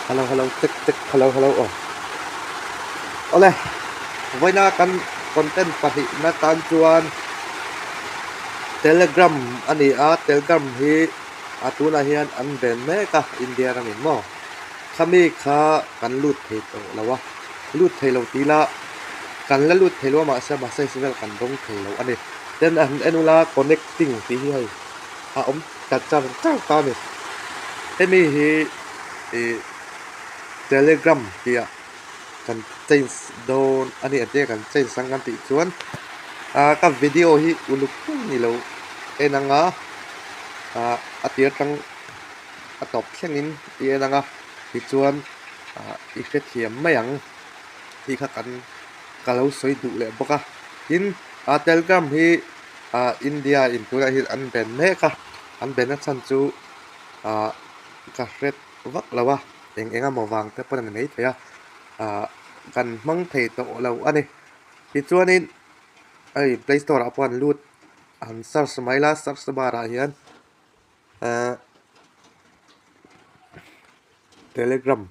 Hello, hello, tik tik, hello, hello. Ole, với na kan content pati na tan chuan Telegram ani Telegram hi atuna hian an ben me ka India ramin mo. Khami kha kan lut thei to lawa. Lut thei lo tila kan la lut thei lo ma sa sivel kan dong thei lo ani. Then an enula connecting ti hi om ta cha ta ni. Emi hi Telegram kia kan change don ani ate kan change sangan ti chuan ka video hi uluk ni lo enanga atir tang atop thlengin ti enanga ti chuan effect hiam mayang ti kha kan kalau soi du le boka in Telegram hi India in tura hi an ben me ka an ben na chan chu ka red vak lawa enga mawang te pan nei thaya kan mang thei to lo ani ti chuanin ai Play Store apan lut an search maila search bara hian Telegram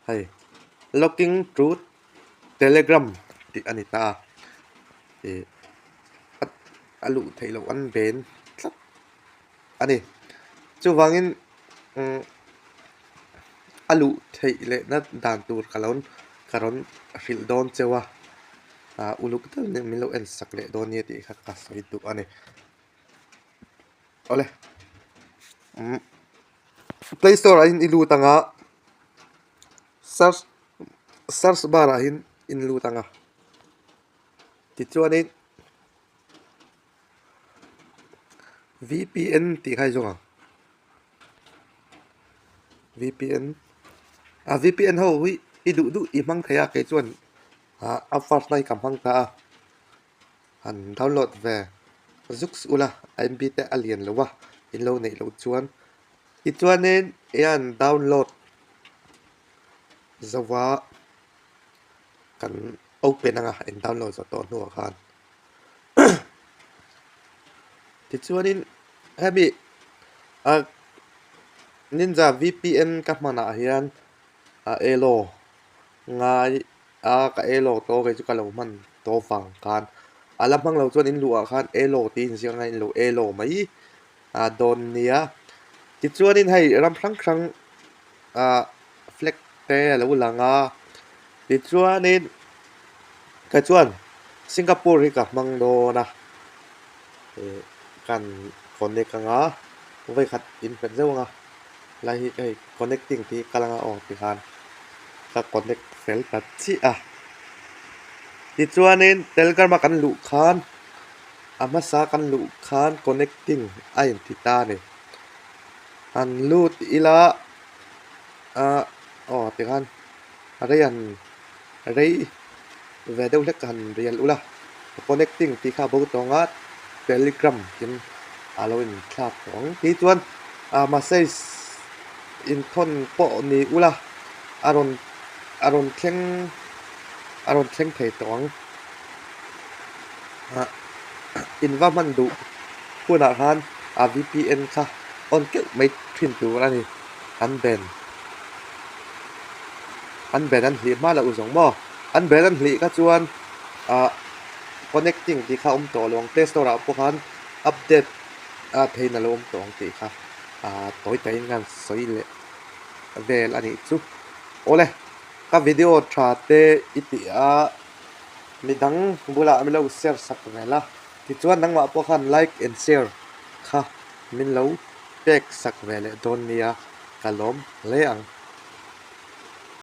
hay looking through Telegram ti anita alu thei lo an ben tlat ani chu wangin alu thei le na dan tur karon ril don chewa uluk ta ne milo en sakle don ye ti kha ka soi tu ani ole Play Store in ilu tanga search bara in lu tanga ti chuanin VPN ti khai zonga VPN VPN ho wi idu i mang thaya ke chuan first nai kam hang ta han download về zux ula mb te alien lowa in lo nei lo chuan ti chuanin yan download zawa kan open anga in download za to nu khan ti chuanin hemi ninja VPN ka mana hian elo ngai ka elo to ke chu ka lo man to wang kan alam hang lo chuan in lu khan elo ti in siang ngai lo elo mai don nia ti chuanin hei ram thrang flex te lo langa ti chuanin ka chuan Singapore hi ka mang do na kan connect anga vai khat in pen zonga lai hi connecting ti kalanga ti khan ka connect fel ta chi ti chuanin Telegram kan lu khan ama sa kan lu khan connecting in ti ta ni an lut ila ti khan arian rei về đâu lek kan real ula connecting ti kha bo tonga Telegram tin aloin khat tong ti chuan message in thon po ni ula aron thleng thei tong in va man du puna khan VPN kha on ke mai thin tu la ni an ben an hi ma la uzong mo an ben an hli ka chuan connecting ti kha to long Play Store po khan update theina lo tong ti kha toy tai ngan soi le vel ani chu ole ka video tha te iti midang bula mi lo share sak mela ti chuan nangwa po khan like and share kha min lo tek sak vele don nia kalom le ang